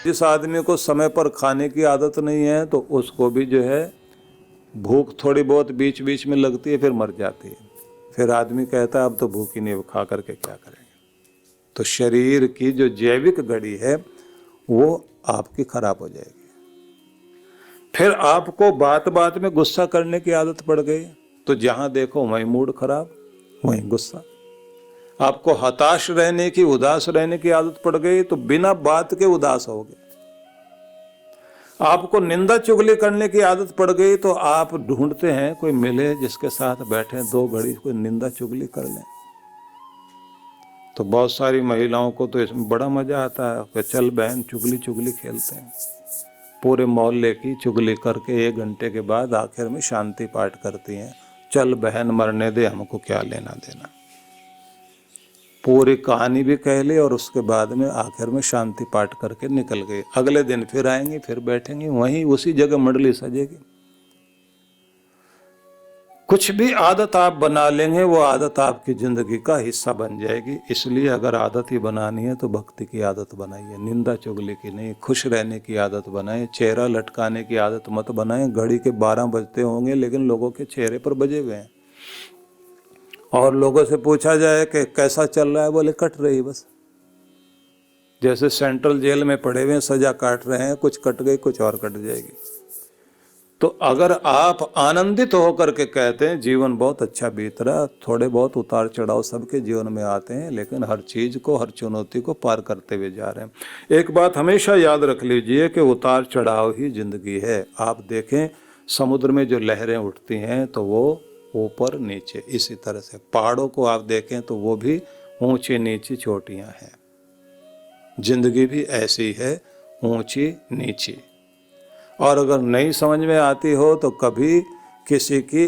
जिस आदमी को समय पर खाने की आदत नहीं है तो उसको भी जो है भूख थोड़ी बहुत बीच बीच में लगती है, फिर मर जाती है। फिर आदमी कहता है अब तो भूख ही नहीं, खा करके क्या करेंगे। तो शरीर की जो जैविक घड़ी है वो आपकी खराब हो जाएगी। फिर आपको बात बात में गुस्सा करने की आदत पड़ गई तो जहां देखो वहीं मूड खराब, वहीं गुस्सा। आपको हताश रहने की, उदास रहने की आदत पड़ गई तो बिना बात के उदास हो गए। आपको निंदा चुगली करने की आदत पड़ गई तो आप ढूंढते हैं कोई मिले जिसके साथ बैठे 2 घड़ी कोई निंदा चुगली कर लें। तो बहुत सारी महिलाओं को तो इसमें बड़ा मजा आता है कि चल बहन चुगली चुगली खेलते हैं। पूरे मोहल्ले की चुगली करके 1 घंटे के बाद आखिर में शांति पाठ करती हैं, चल बहन मरने दे, हमको क्या लेना देना। पूरी कहानी भी कह ली और उसके बाद में आखिर में शांति पाठ करके निकल गए। अगले दिन फिर आएंगी, फिर बैठेंगी, वहीं उसी जगह मंडली सजेगी। कुछ भी आदत आप बना लेंगे वो आदत आपकी जिंदगी का हिस्सा बन जाएगी। इसलिए अगर आदत ही बनानी है तो भक्ति की आदत बनाइए, निंदा चुगली की नहीं। खुश रहने की आदत बनाएं, चेहरा लटकाने की आदत मत बनाएं। घड़ी के 12 बजते होंगे लेकिन लोगों के चेहरे पर बजे हुए हैं। और लोगों से पूछा जाए कि कैसा चल रहा है, बोले कट रही बस। जैसे सेंट्रल जेल में पड़े हुए सजा काट रहे हैं, कुछ कट गई कुछ और कट जाएगी। तो अगर आप आनंदित होकर के कहते हैं जीवन बहुत अच्छा बीत रहा, थोड़े बहुत उतार चढ़ाव सबके जीवन में आते हैं लेकिन हर चीज को, हर चुनौती को पार करते हुए जा रहे हैं। एक बात हमेशा याद रख लीजिए कि उतार चढ़ाव ही जिंदगी है। आप देखें समुद्र में जो लहरें उठती हैं तो वो ऊपर नीचे, इसी तरह से पहाड़ों को आप देखें तो वो भी ऊंची नीची चोटियां हैं। जिंदगी भी ऐसी है, ऊंची नीची। और अगर नहीं समझ में आती हो तो कभी किसी की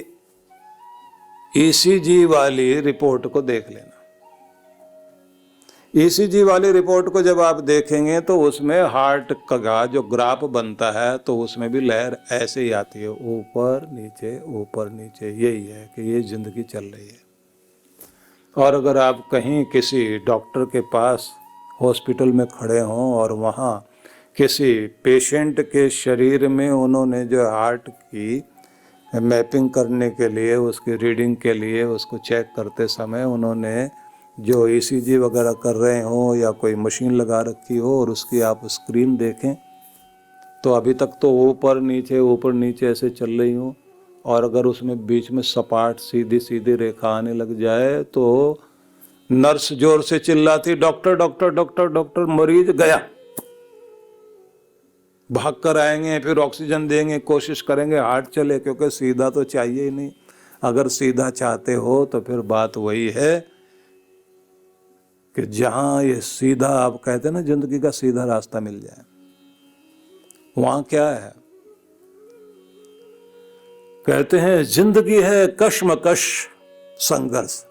ईसीजी वाली रिपोर्ट को देख लेना। ईसीजी वाली रिपोर्ट को जब आप देखेंगे तो उसमें हार्ट का जो ग्राफ बनता है तो उसमें भी लहर ऐसे ही आती है, ऊपर नीचे। यही है कि ये जिंदगी चल रही है। और अगर आप कहीं किसी डॉक्टर के पास हॉस्पिटल में खड़े हों और वहाँ किसी पेशेंट के शरीर में उन्होंने जो हार्ट की मैपिंग करने के लिए, उसकी रीडिंग के लिए, उसको चेक करते समय उन्होंने जो ईसीजी वगैरह कर रहे हो या कोई मशीन लगा रखी हो और उसकी आप स्क्रीन देखें तो अभी तक तो ऊपर नीचे ऐसे चल रही हो। और अगर उसमें बीच में सपाट सीधी सीधी रेखा आने लग जाए तो नर्स जोर से चिल्लाती, डॉक्टर डॉक्टर डॉक्टर डॉक्टर, मरीज गया। भाग कर आएंगे, फिर ऑक्सीजन देंगे, कोशिश करेंगे हार्ट चले, क्योंकि सीधा तो चाहिए ही नहीं। अगर सीधा चाहते हो तो फिर बात वही है कि जहां ये सीधा, आप कहते हैं ना जिंदगी का सीधा रास्ता मिल जाए, वहां क्या है? कहते हैं जिंदगी है कश्मकश संघर्ष,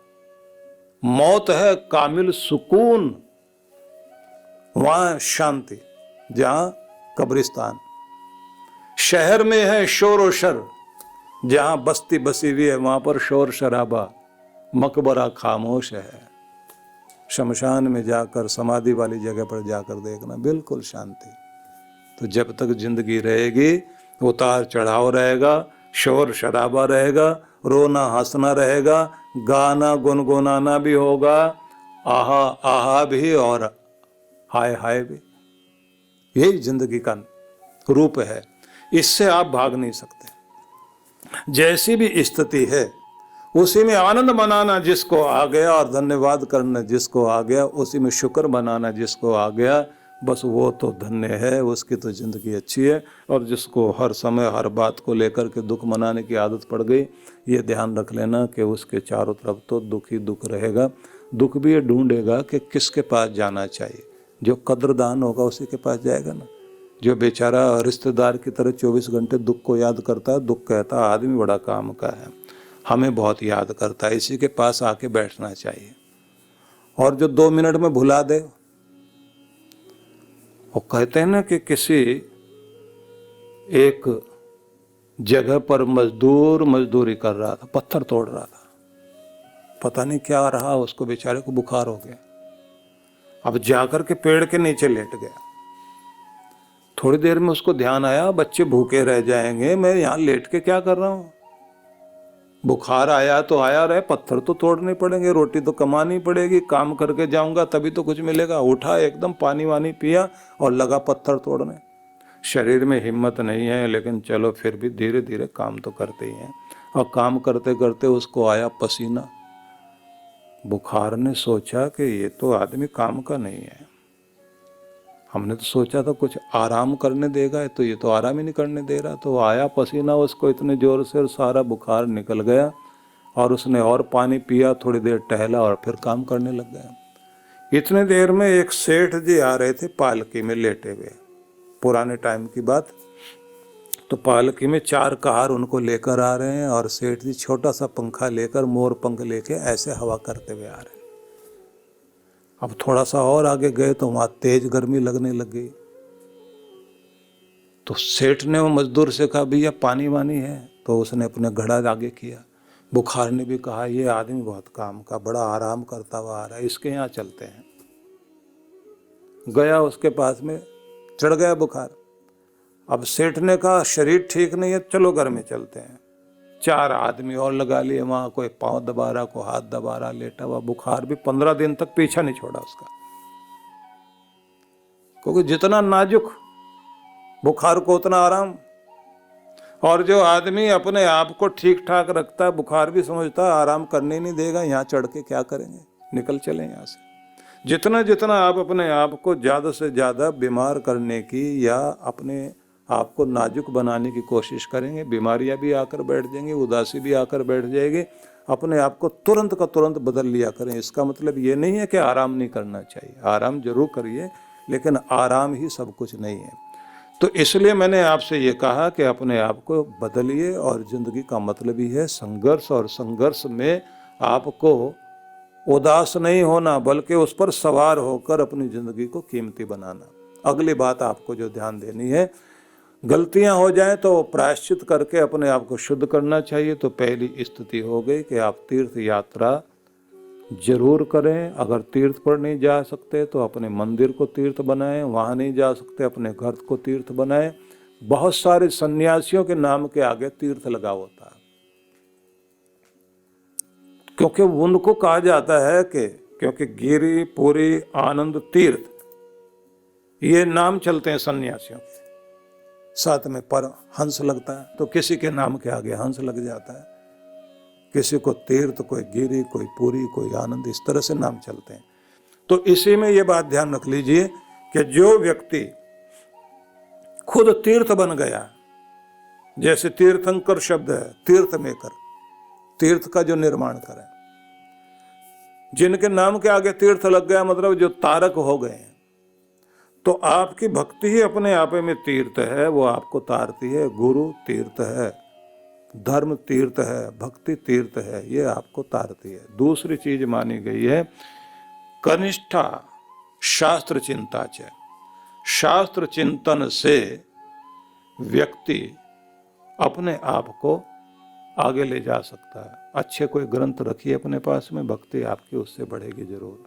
मौत है कामिल सुकून, वहां शांति, जहां कब्रिस्तान। शहर में है शोर और शर, जहां बस्ती बसी हुई है वहां पर शोर शराबा, मकबरा खामोश है। शमशान में जाकर, समाधि वाली जगह पर जाकर देखना, बिल्कुल शांति। तो जब तक जिंदगी रहेगी उतार चढ़ाव रहेगा, शोर शराबा रहेगा, रोना हंसना रहेगा, गाना गुनगुनाना भी होगा, आहा आहा भी और हाय हाय भी। यही जिंदगी का रूप है, इससे आप भाग नहीं सकते। जैसी भी स्थिति है उसी में आनंद मनाना जिसको आ गया, और धन्यवाद करना जिसको आ गया, उसी में शुक्र मनाना जिसको आ गया, बस वो तो धन्य है, उसकी तो जिंदगी अच्छी है। और जिसको हर समय हर बात को लेकर के दुख मनाने की आदत पड़ गई, ये ध्यान रख लेना कि उसके चारों तरफ तो दुख ही दुख रहेगा। दुख भी ये ढूंढेगा कि किसके पास जाना चाहिए। जो कद्रदान होगा उसी के पास जाएगा ना। जो बेचारा रिश्तेदार की तरह 24 घंटे दुख को याद करता है, दुख कहता आदमी बड़ा काम का है, हमें बहुत याद करता है, इसी के पास आके बैठना चाहिए। और जो 2 मिनट में भुला दे, वो कहते हैं ना कि किसी एक जगह पर मजदूर मजदूरी कर रहा था, पत्थर तोड़ रहा था, पता नहीं क्या रहा उसको, बेचारे को बुखार हो गया। अब जाकर के पेड़ के नीचे लेट गया। थोड़ी देर में उसको ध्यान आया बच्चे भूखे रह जाएंगे, मैं यहाँ लेट के क्या कर रहा हूँ। बुखार आया तो आया रहे, पत्थर तो तोड़ने पड़ेंगे, रोटी तो कमानी पड़ेगी, काम करके जाऊंगा तभी तो कुछ मिलेगा। उठा, एकदम पानी वानी पिया और लगा पत्थर तोड़ने। शरीर में हिम्मत नहीं है, लेकिन चलो फिर भी धीरे धीरे काम तो करते ही हैं। और काम करते करते उसको आया पसीना। बुखार ने सोचा कि ये तो आदमी काम का नहीं है, हमने तो सोचा था कुछ आराम करने देगा, तो ये तो आराम ही नहीं करने दे रहा। तो आया पसीना उसको इतने जोर से और सारा बुखार निकल गया। और उसने और पानी पिया, थोड़ी देर टहला और फिर काम करने लग गया। इतने देर में एक सेठ जी आ रहे थे पालकी में लेटे हुए, पुराने टाइम की बात। तो पालकी में 4 कहार उनको लेकर आ रहे हैं और सेठ जी छोटा सा पंखा लेकर, मोर पंख लेके ऐसे हवा करते हुए आ रहे हैं। अब थोड़ा सा और आगे गए तो वहां तेज गर्मी लगने लग गई। तो सेठ ने वो मजदूर से कहा भैया पानी वानी है, तो उसने अपने घड़ा आगे किया। बुखार ने भी कहा ये आदमी बहुत काम का, बड़ा आराम करता हुआ आ रहा है, इसके यहाँ चलते हैं। गया उसके पास में, चढ़ गया बुखार। अब सेठ ने कहा शरीर ठीक नहीं है, चलो घर में चलते हैं। 4 आदमी और लगा लिए वहां, कोई पांव दबा रहा, कोई हाथ दबा रहा, लेटा हुआ। बुखार भी 15 दिन तक पीछा नहीं छोड़ा उसका, क्योंकि जितना नाजुक बुखार को उतना आराम। और जो आदमी अपने आप को ठीक ठाक रखता है, बुखार भी समझता है आराम करने नहीं देगा, यहाँ चढ़ के क्या करेंगे, निकल चले यहाँ से। जितना जितना आप अपने आप को ज़्यादा से ज़्यादा बीमार करने की या अपने आपको नाजुक बनाने की कोशिश करेंगे, बीमारियां भी आकर बैठ जाएंगी, उदासी भी आकर बैठ जाएगी। अपने आप को तुरंत का तुरंत बदल लिया करें। इसका मतलब ये नहीं है कि आराम नहीं करना चाहिए, आराम जरूर करिए, लेकिन आराम ही सब कुछ नहीं है। तो इसलिए मैंने आपसे ये कहा कि अपने आप को बदलिए। और जिंदगी का मतलब ही है संघर्ष, और संघर्ष में आपको उदास नहीं होना, बल्कि उस पर सवार होकर अपनी जिंदगी को कीमती बनाना। अगली बात आपको जो ध्यान देनी है, गलतियां हो जाएं तो प्रायश्चित करके अपने आप को शुद्ध करना चाहिए। तो पहली स्थिति हो गई कि आप तीर्थ यात्रा जरूर करें। अगर तीर्थ पर नहीं जा सकते तो अपने मंदिर को तीर्थ बनाएं, वहां नहीं जा सकते अपने घर को तीर्थ बनाएं। बहुत सारे सन्यासियों के नाम के आगे तीर्थ लगा होता है, क्योंकि उनको कहा जाता है कि क्योंकि गिरि, पुरी, आनंद, तीर्थ ये नाम चलते हैं सन्यासियों के। साथ में पर हंस लगता है, तो किसी के नाम के आगे हंस लग जाता है। किसी को तीर्थ, कोई गिरी, कोई पुरी, कोई आनंद, इस तरह से नाम चलते हैं। तो इसी में ये बात ध्यान रख लीजिए कि जो व्यक्ति खुद तीर्थ बन गया, जैसे तीर्थंकर शब्द है, तीर्थ मेकर, तीर्थ का जो निर्माण करे, जिनके नाम के आगे तीर्थ लग गया, मतलब जो तारक हो गए हैं, तो आपकी भक्ति ही अपने आप में तीर्थ है, वो आपको तारती है। गुरु तीर्थ है, धर्म तीर्थ है, भक्ति तीर्थ है, ये आपको तारती है। दूसरी चीज मानी गई है कनिष्ठा शास्त्र चिंता च। शास्त्र चिंतन से व्यक्ति अपने आप को आगे ले जा सकता है। अच्छे कोई ग्रंथ रखिए अपने पास में, भक्ति आपकी उससे बढ़ेगी जरूर।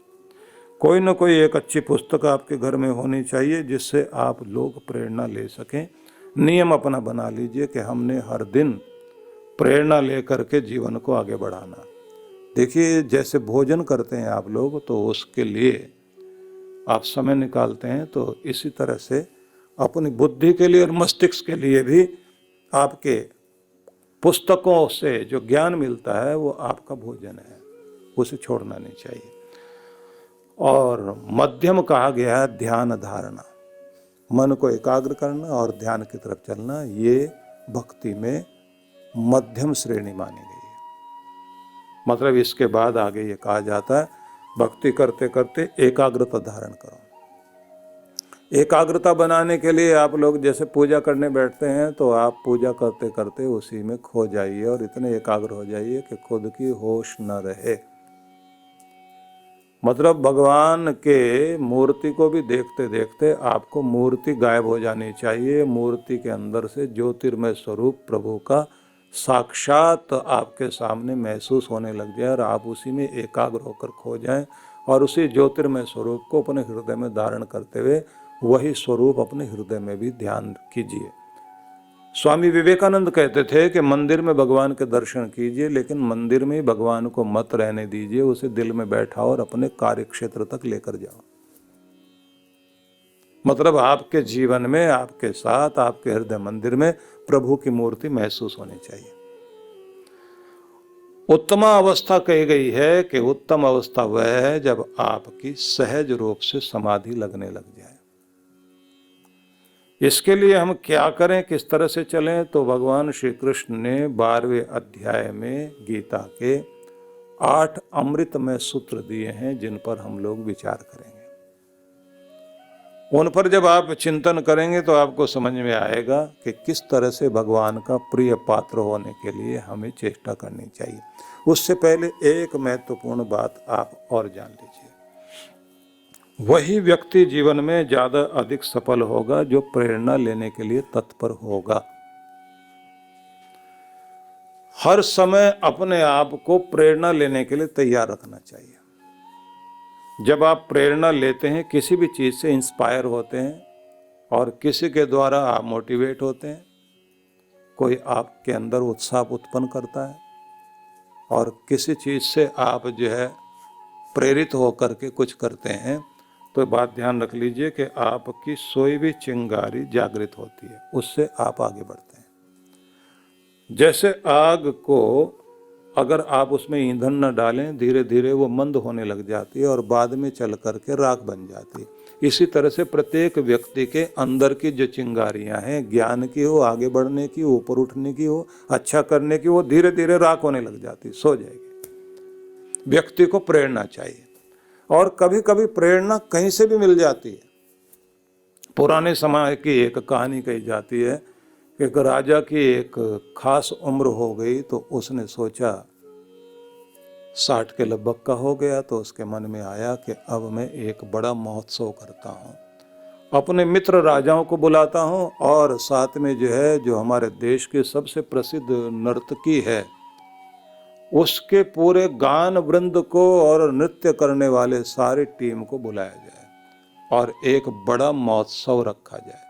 कोई ना कोई एक अच्छी पुस्तक आपके घर में होनी चाहिए जिससे आप लोग प्रेरणा ले सकें। नियम अपना बना लीजिए कि हमने हर दिन प्रेरणा लेकर के जीवन को आगे बढ़ाना। देखिए, जैसे भोजन करते हैं आप लोग, तो उसके लिए आप समय निकालते हैं, तो इसी तरह से अपनी बुद्धि के लिए और मस्तिष्क के लिए भी आपके पुस्तकों से जो ज्ञान मिलता है वो आपका भोजन है, उसे छोड़ना नहीं चाहिए। और मध्यम कहा गया है ध्यान धारणा, मन को एकाग्र करना और ध्यान की तरफ चलना, ये भक्ति में मध्यम श्रेणी मानी गई है। मतलब इसके बाद आगे ये कहा जाता है भक्ति करते करते एकाग्रता धारण करो। एकाग्रता बनाने के लिए आप लोग जैसे पूजा करने बैठते हैं, तो आप पूजा करते करते उसी में खो जाइए और इतने एकाग्र हो जाइए कि खुद की होश न रहे। मतलब भगवान के मूर्ति को भी देखते देखते आपको मूर्ति गायब हो जानी चाहिए। मूर्ति के अंदर से ज्योतिर्मय स्वरूप प्रभु का साक्षात आपके सामने महसूस होने लग जाए और आप उसी में एकाग्र होकर खो जाएं और उसी ज्योतिर्मय स्वरूप को अपने हृदय में धारण करते हुए वही स्वरूप अपने हृदय में भी ध्यान कीजिए। स्वामी विवेकानंद कहते थे कि मंदिर में भगवान के दर्शन कीजिए, लेकिन मंदिर में ही भगवान को मत रहने दीजिए, उसे दिल में बैठाओ और अपने कार्य क्षेत्र तक लेकर जाओ। मतलब आपके जीवन में, आपके साथ, आपके हृदय मंदिर में प्रभु की मूर्ति महसूस होनी चाहिए। उत्तम अवस्था कही गई है कि उत्तम अवस्था वह है जब आपकी सहज रूप से समाधि लगने लग जाए। इसके लिए हम क्या करें, किस तरह से चलें, तो भगवान श्री कृष्ण ने 12वें अध्याय में गीता के 8 अमृतमय सूत्र दिए हैं, जिन पर हम लोग विचार करेंगे। उन पर जब आप चिंतन करेंगे तो आपको समझ में आएगा कि किस तरह से भगवान का प्रिय पात्र होने के लिए हमें चेष्टा करनी चाहिए। उससे पहले एक महत्वपूर्ण बात आप और जान लीजिए। वही व्यक्ति जीवन में ज्यादा अधिक सफल होगा जो प्रेरणा लेने के लिए तत्पर होगा। हर समय अपने आप को प्रेरणा लेने के लिए तैयार रखना चाहिए। जब आप प्रेरणा लेते हैं, किसी भी चीज से इंस्पायर होते हैं और किसी के द्वारा आप मोटिवेट होते हैं, कोई आपके अंदर उत्साह उत्पन्न करता है और किसी चीज से आप जो है प्रेरित होकर के कुछ करते हैं, तो बात ध्यान रख लीजिए कि आपकी सोई भी चिंगारी जागृत होती है, उससे आप आगे बढ़ते हैं। जैसे आग को अगर आप उसमें ईंधन न डालें, धीरे धीरे वो मंद होने लग जाती है और बाद में चल करके राख बन जाती है। इसी तरह से प्रत्येक व्यक्ति के अंदर की जो चिंगारियां हैं, ज्ञान की हो, आगे बढ़ने की, ऊपर उठने की हो, अच्छा करने की, वो धीरे धीरे राख होने लग जाती, सो जाएगी। व्यक्ति को प्रेरणा चाहिए, और कभी कभी प्रेरणा कहीं से भी मिल जाती है। पुराने समय की एक कहानी कही जाती है कि एक राजा की एक खास उम्र हो गई, तो उसने सोचा 60 के लगभग का हो गया, तो उसके मन में आया कि अब मैं एक बड़ा महोत्सव करता हूँ, अपने मित्र राजाओं को बुलाता हूँ और साथ में जो है, जो हमारे देश की सबसे प्रसिद्ध नर्तकी है, उसके पूरे गान वृंद को और नृत्य करने वाले सारी टीम को बुलाया जाए और एक बड़ा महोत्सव रखा जाए।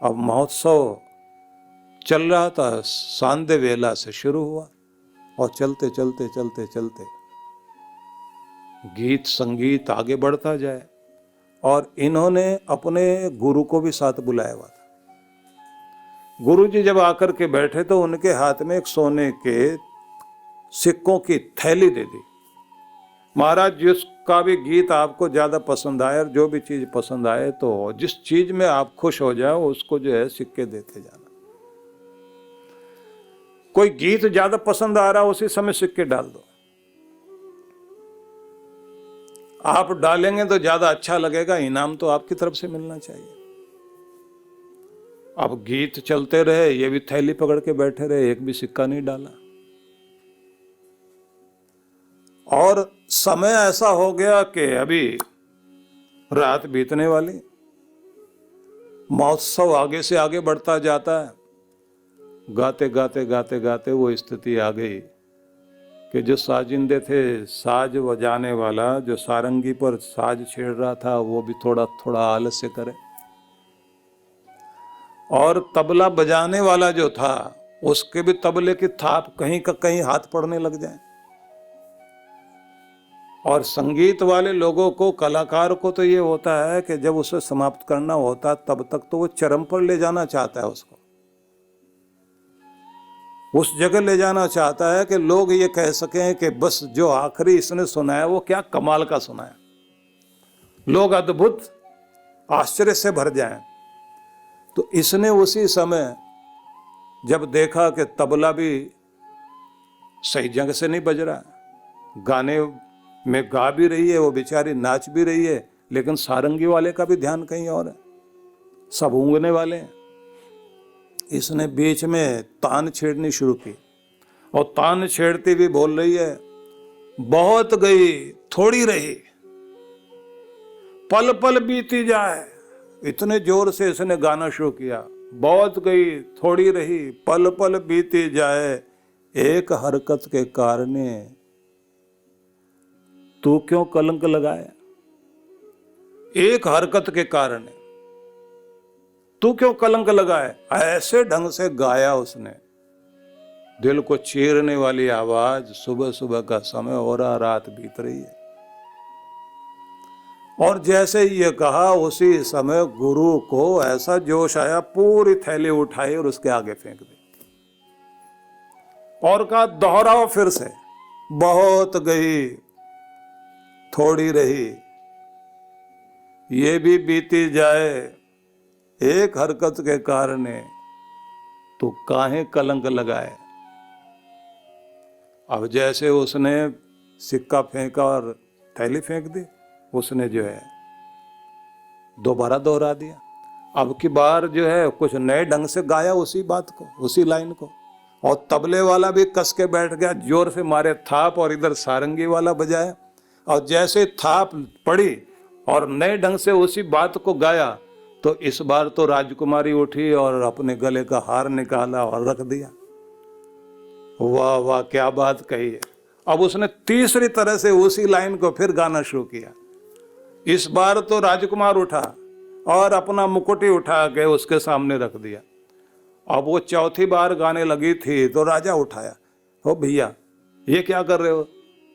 अब महोत्सव चल रहा था, सांध्य वेला से शुरू हुआ और चलते चलते चलते चलते गीत संगीत आगे बढ़ता जाए, और इन्होंने अपने गुरु को भी साथ बुलाया हुआ था। गुरुजी जब आकर के बैठे तो उनके हाथ में एक सोने के सिक्कों की थैली दे दी। महाराज, जिसका भी गीत आपको ज्यादा पसंद आए और जो भी चीज पसंद आए, तो जिस चीज में आप खुश हो जाओ उसको जो है सिक्के देते जाना। कोई गीत ज्यादा पसंद आ रहा, उसी समय सिक्के डाल दो। आप डालेंगे तो ज्यादा अच्छा लगेगा, इनाम तो आपकी तरफ से मिलना चाहिए। अब गीत चलते रहे, ये भी थैली पकड़ के बैठे रहे, एक भी सिक्का नहीं डाला। और समय ऐसा हो गया कि अभी रात बीतने वाली, महोत्सव आगे से आगे बढ़ता जाता है। गाते गाते गाते गाते वो स्थिति आ गई कि जो साजिंदे थे, साज बजाने वाला, जो सारंगी पर साज छेड़ रहा था, वो भी थोड़ा थोड़ा आलस्य करे, और तबला बजाने वाला जो था, उसके भी तबले की थाप कहीं का कहीं हाथ पड़ने लग जाए। और संगीत वाले लोगों को, कलाकार को तो ये होता है कि जब उसे समाप्त करना होता, तब तक तो वो चरम पर ले जाना चाहता है, उसको उस जगह ले जाना चाहता है कि लोग ये कह सकें कि बस जो आखिरी इसने सुनाया वो क्या कमाल का सुनाया, लोग अद्भुत आश्चर्य से भर जाएं। तो इसने उसी समय जब देखा कि तबला भी सही जगह से नहीं बज रहा, गाने में गा भी रही है वो बेचारी, नाच भी रही है, लेकिन सारंगी वाले का भी ध्यान कहीं और है, सब ऊँगने वाले हैं। इसने बीच में तान छेड़नी शुरू की, और तान छेड़ती भी बोल रही है, बहुत गई थोड़ी रही, पल पल बीती जाए। इतने जोर से इसने गाना शुरू किया, बहुत गई थोड़ी रही, पल पल बीती जाए, एक हरकत के कारणे तू क्यों कलंक लगाया। एक हरकत के कारण तू क्यों कलंक लगाए। ऐसे ढंग से गाया उसने, दिल को चीरने वाली आवाज। सुबह सुबह का समय हो रहा, रात बीत रही है। और जैसे ये कहा उसी समय गुरु को ऐसा जोश आया, पूरी थैली उठाई और उसके आगे फेंक दी और कहा दोहराओ फिर से। बहुत गई थोड़ी रही, ये भी बीती जाए, एक हरकत के कारण तो काहे कलंक लगाए। अब जैसे उसने सिक्का फेंका और थैली फेंक दी, उसने जो है दोबारा दोहरा दिया। अब की बार जो है कुछ नए ढंग से गाया उसी बात को, उसी लाइन को। और तबले वाला भी कस के बैठ गया, जोर से मारे थाप, और इधर सारंगी वाला बजाया। और जैसे थाप पड़ी और नए ढंग से उसी बात को गाया, तो इस बार तो राजकुमारी उठी और अपने गले का हार निकाला और रख दिया। वाह वाह, क्या बात कही है। अब उसने तीसरी तरह से उसी लाइन को फिर गाना शुरू किया। इस बार तो राजकुमार उठा और अपना मुकुट ही उठा के उसके सामने रख दिया। अब वो चौथी बार गाने लगी थी तो राजा उठाया, हो भैया ये क्या कर रहे हो,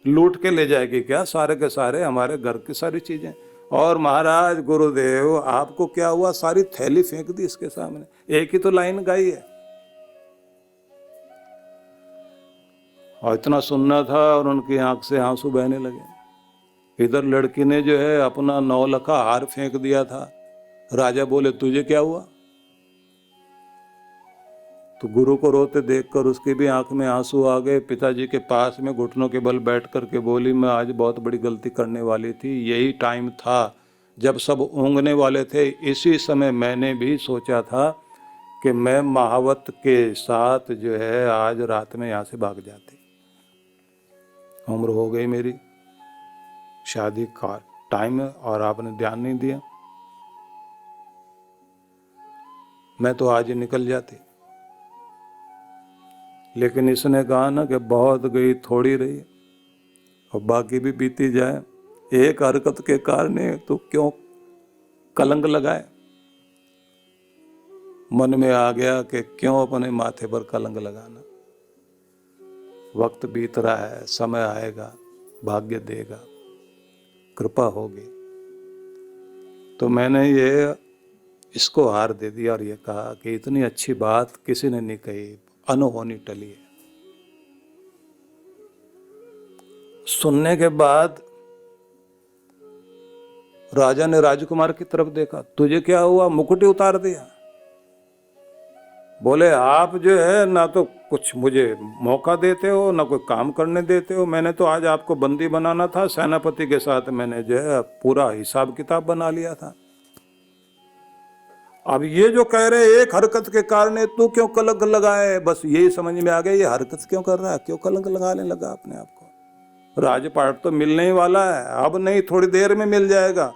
लूट के ले जाएगी क्या सारे के सारे हमारे घर की सारी चीजें। और महाराज गुरुदेव आपको क्या हुआ, सारी थैली फेंक दी इसके सामने, एक ही तो लाइन गाई है। और इतना सुनना था और उनकी आंख से आंसू बहने लगे। इधर लड़की ने जो है अपना 9 लखा हार फेंक दिया था। राजा बोले तुझे क्या हुआ। तो गुरु को रोते देखकर उसकी भी आंख में आंसू आ गए। पिताजी के पास में घुटनों के बल बैठ करके बोली, मैं आज बहुत बड़ी गलती करने वाली थी। यही टाइम था जब सब ऊँघने वाले थे। इसी समय मैंने भी सोचा था कि मैं महावत के साथ जो है आज रात में यहाँ से भाग जाती। उम्र हो गई मेरी, शादी का टाइम है और आपने ध्यान नहीं दिया, मैं तो आज ही निकल जाती। लेकिन इसने कहा ना कि बहुत गई थोड़ी रही और बाकी भी बीती जाए, एक हरकत के कारण तो क्यों कलंक लगाए। मन में आ गया कि क्यों अपने माथे पर कलंक लगाना। वक्त बीत रहा है, समय आएगा, भाग्य देगा, कृपा होगी। तो मैंने ये इसको हार दे दिया और ये कहा कि इतनी अच्छी बात किसी ने नहीं कही, अनहोनी टली है। सुनने के बाद राजा ने राजकुमार की तरफ देखा, तुझे क्या हुआ, मुकुट उतार दिया। बोले आप जो है ना तो कुछ मुझे मौका देते हो ना कोई काम करने देते हो। मैंने तो आज आपको बंदी बनाना था, सेनापति के साथ मैंने जो है पूरा हिसाब किताब बना लिया था। अब ये जो कह रहे एक हरकत के कारण तू क्यों कलंक लगाए, बस यही समझ में आ गया ये हरकत क्यों कर रहा है, क्यों कलंक लगाने लगा अपने आप को। राजपाट तो मिलने ही वाला है, अब नहीं थोड़ी देर में मिल जाएगा।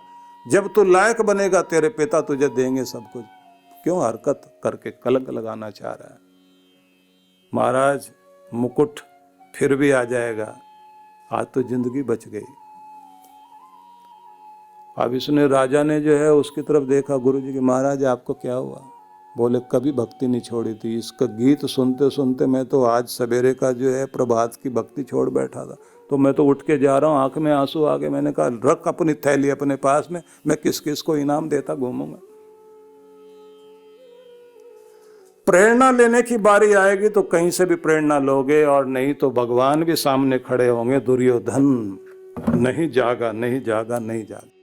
जब तू लायक बनेगा तेरे पिता तुझे देंगे सब कुछ। क्यों हरकत करके कलंक लगाना चाह रहा है। महाराज मुकुट फिर भी आ जाएगा, आज तो जिंदगी बच गई। अब इसने राजा ने जो है उसकी तरफ देखा, गुरुजी की, महाराज आपको क्या हुआ। बोले कभी भक्ति नहीं छोड़ी थी। इसका गीत सुनते सुनते मैं तो आज सवेरे का जो है प्रभात की भक्ति छोड़ बैठा था। तो मैं तो उठ के जा रहा हूँ, आंख में आंसू आ गए। मैंने कहा रख अपनी थैली अपने पास में, मैं किस किस को इनाम देता घूमूंगा। प्रेरणा लेने की बारी आएगी तो कहीं से भी प्रेरणा लोगे, और नहीं तो भगवान भी सामने खड़े होंगे। दुर्योधन नहीं जागा, नहीं जागा, नहीं जागा।